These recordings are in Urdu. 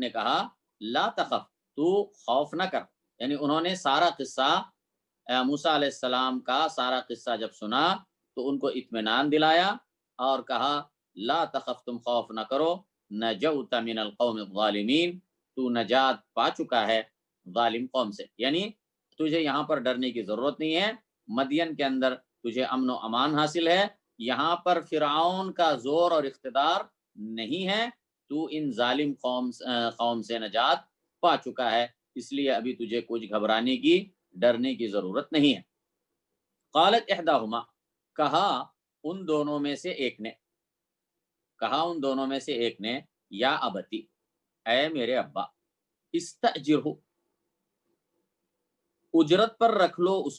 نے کہا لا تخف، تو خوف نہ کر، یعنی انہوں نے سارا قصہ موسیٰ علیہ السلام کا سارا قصہ جب سنا تو ان کو اطمینان دلایا اور کہا لا تخف، تم خوف نہ کرو، نجوت من القوم الظالمین، تو نجات پا چکا ہے ظالم قوم سے، یعنی تجھے یہاں پر ڈرنے کی ضرورت نہیں ہے، مدین کے اندر تجھے امن و امان حاصل ہے، یہاں پر فرعون کا زور اور اقتدار نہیں ہے، تو ان ظالم قوم سے نجات پا چکا ہے، اس لیے ابھی تجھے کچھ گھبرانے کی ڈرنے کی ضرورت نہیں ہے۔ قالت احداہما، کہا ان دونوں میں سے ایک نے، یا ابتی، اے میرے ابا، استاجرہ، اجرت پر رکھ لو اس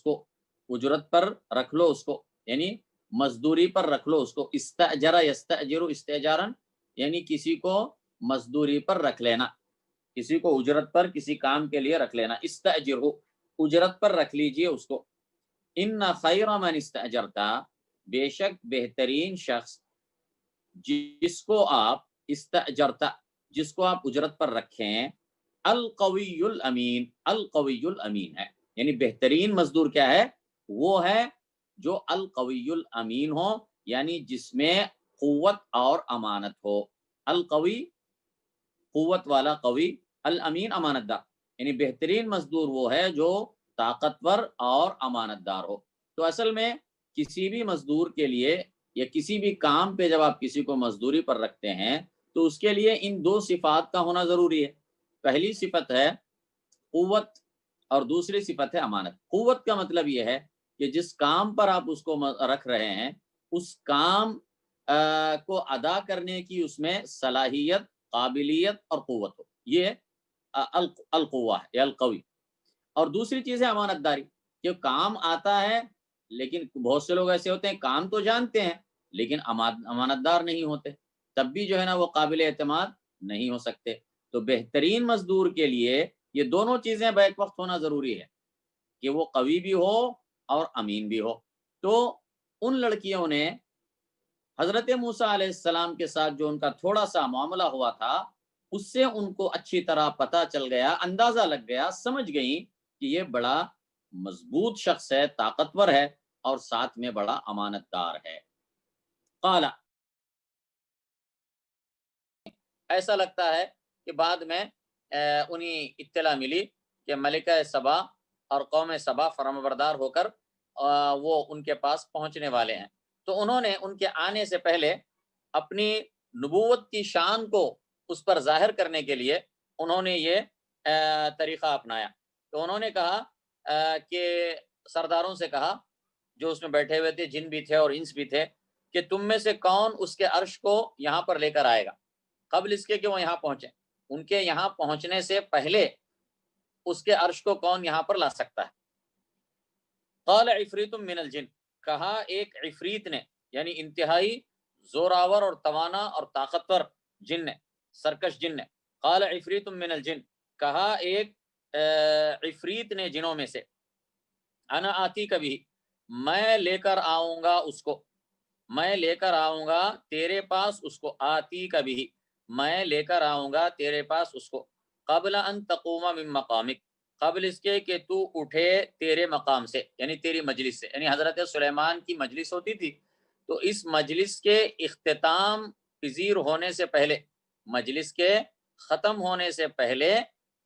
کو، یعنی مزدوری پر رکھ لو اس کو، استاجر یستاجر استاجارن، یعنی کسی کو مزدوری پر رکھ لینا، کسی کو اجرت پر کسی کام کے لیے رکھ لینا، استاجرہ، اجرت پر رکھ لیجئے اس کو، ان خیر من استاجرتا، بے شک بہترین شخص جس کو آپ استاجرتا، جس کو آپ اجرت پر رکھیں، القوی الامین ہے، یعنی بہترین مزدور کیا ہے؟ وہ ہے جو القوی الامین ہو، یعنی جس میں قوت اور امانت ہو، القوی قوت والا قوی، الامین امانت دار، یعنی بہترین مزدور وہ ہے جو طاقتور اور امانت دار ہو۔ تو اصل میں کسی بھی مزدور کے لیے یا کسی بھی کام پہ جب آپ کسی کو مزدوری پر رکھتے ہیں تو اس کے لیے ان دو صفات کا ہونا ضروری ہے۔ پہلی صفت ہے قوت اور دوسری صفت ہے امانت۔ قوت کا مطلب یہ ہے کہ جس کام پر آپ اس کو رکھ رہے ہیں اس کام کو ادا کرنے کی اس میں صلاحیت، قابلیت اور قوت ہو، یہ القوہ ہے یا القوی۔ اور دوسری چیز ہے امانت داری، کہ کام آتا ہے لیکن بہت سے لوگ ایسے ہوتے ہیں کام تو جانتے ہیں لیکن امانت دار نہیں ہوتے، تب بھی جو ہے نا وہ قابل اعتماد نہیں ہو سکتے۔ تو بہترین مزدور کے لیے یہ دونوں چیزیں بیک وقت ہونا ضروری ہے، کہ وہ قوی بھی ہو اور امین بھی ہو۔ تو ان لڑکیوں نے حضرت موسیٰ علیہ السلام کے ساتھ جو ان کا تھوڑا سا معاملہ ہوا تھا اس سے ان کو اچھی طرح پتہ چل گیا، اندازہ لگ گیا، سمجھ گئیں کہ یہ بڑا مضبوط شخص ہے، طاقتور ہے اور ساتھ میں بڑا امانت دار ہے۔ قال، ایسا لگتا ہے کہ بعد میں انہیں اطلاع ملی کہ ملکہ سبا اور قوم سبا فرمانبردار ہو کر وہ ان کے پاس پہنچنے والے ہیں، تو انہوں نے ان کے آنے سے پہلے اپنی نبوت کی شان کو اس پر ظاہر کرنے کے لیے انہوں نے یہ طریقہ اپنایا۔ تو انہوں نے کہا کہ سرداروں سے کہا جو اس میں بیٹھے ہوئے تھے، جن بھی تھے اور انس بھی تھے، کہ تم میں سے کون اس کے عرش کو یہاں پر لے کر آئے گا قبل اس کے کہ وہ یہاں پہنچے، ان کے یہاں پہنچنے سے پہلے اس کے عرش کو کون یہاں پر لا سکتا ہے۔ قال عفریت من الجن، کہا ایک عفریت نے، یعنی انتہائی زوراور اور توانا اور طاقتور جن نے، سرکش جن نے، قال عفریت من الجن، کہا ایک عفریت نے جنوں میں سے، انا آتی کبھی، میں لے کر آؤں گا اس کو، میں لے کر آؤں گا تیرے پاس اس کو، آتی کبھی، میں لے کر آؤں گا تیرے پاس اس کو، قبل ان تقوم من مقامک، قبل اس کے کہ تو اٹھے تیرے مقام سے، یعنی تیری مجلس سے، یعنی حضرت سلیمان کی مجلس ہوتی تھی تو اس مجلس کے اختتام پذیر ہونے سے پہلے، مجلس کے ختم ہونے سے پہلے،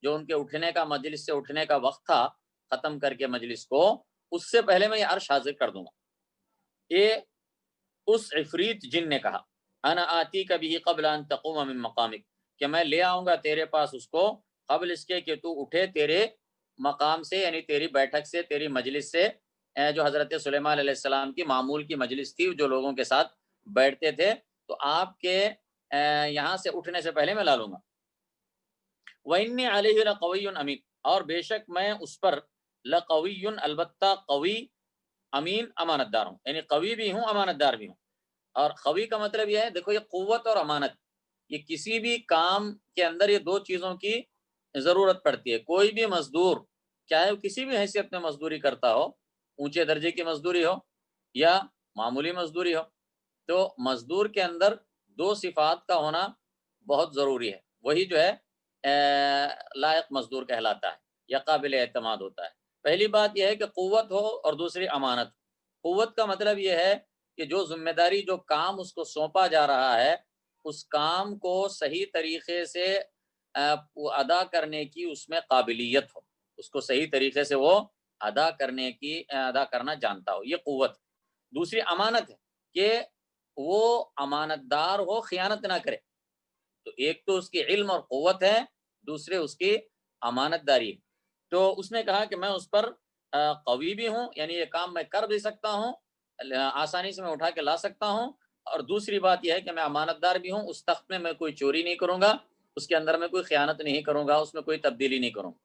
جو ان کے اٹھنے کا، مجلس سے اٹھنے کا وقت تھا ختم کر کے مجلس کو، اس سے پہلے میں یہ عرش حاضر کر دوں گا۔ یہ اس عفریت جن نے کہا، انا آتی کبھی قبل ان تقوم من مقامک، کہ میں لے آؤں گا تیرے پاس اس کو قبل اس کے کہ تو اٹھے تیرے مقام سے، یعنی تیری بیٹھک سے، تیری مجلس سے، جو حضرت سلیمان علیہ السلام کی معمول کی مجلس تھی جو لوگوں کے ساتھ بیٹھتے تھے، تو آپ کے یہاں سے اٹھنے سے پہلے میں لا لوں گا۔ وَإِنِّي عَلَيْهِ لَقَوِيٌّ أَمِينٌ، اور بے شک میں اس پر لقوی، البتہ قوی، امین امانت دار ہوں، یعنی قوی بھی ہوں امانت دار بھی ہوں۔ اور قوی کا مطلب یہ ہے، دیکھو یہ قوت اور امانت، یہ کسی بھی کام کے اندر یہ دو چیزوں کی ضرورت پڑتی ہے۔ کوئی بھی مزدور چاہے وہ کسی بھی حیثیت میں مزدوری کرتا ہو، اونچے درجے کی مزدوری ہو یا معمولی مزدوری ہو، تو مزدور کے اندر دو صفات کا ہونا بہت ضروری ہے، وہی جو ہے لائق مزدور کہلاتا ہے یا قابل اعتماد ہوتا ہے؟ پہلی بات یہ ہے کہ قوت ہو اور دوسری امانت۔ قوت کا مطلب یہ ہے کہ جو ذمہ داری، جو کام اس کو سونپا جا رہا ہے، اس کام کو صحیح طریقے سے ادا کرنے کی اس میں قابلیت ہو، اس کو صحیح طریقے سے وہ ادا کرنا جانتا ہو، یہ قوت۔ دوسری امانت ہے کہ وہ امانت دار ہو، خیانت نہ کرے۔ تو ایک تو اس کی علم اور قوت ہے، دوسرے اس کی امانت داری ہے۔ تو اس نے کہا کہ میں اس پر قوی بھی ہوں، یعنی یہ کام میں کر بھی سکتا ہوں، آسانی سے میں اٹھا کے لا سکتا ہوں، اور دوسری بات یہ ہے کہ میں امانت دار بھی ہوں، اس تخت میں کوئی چوری نہیں کروں گا، اس کے اندر میں کوئی خیانت نہیں کروں گا، اس میں کوئی تبدیلی نہیں کروں گا۔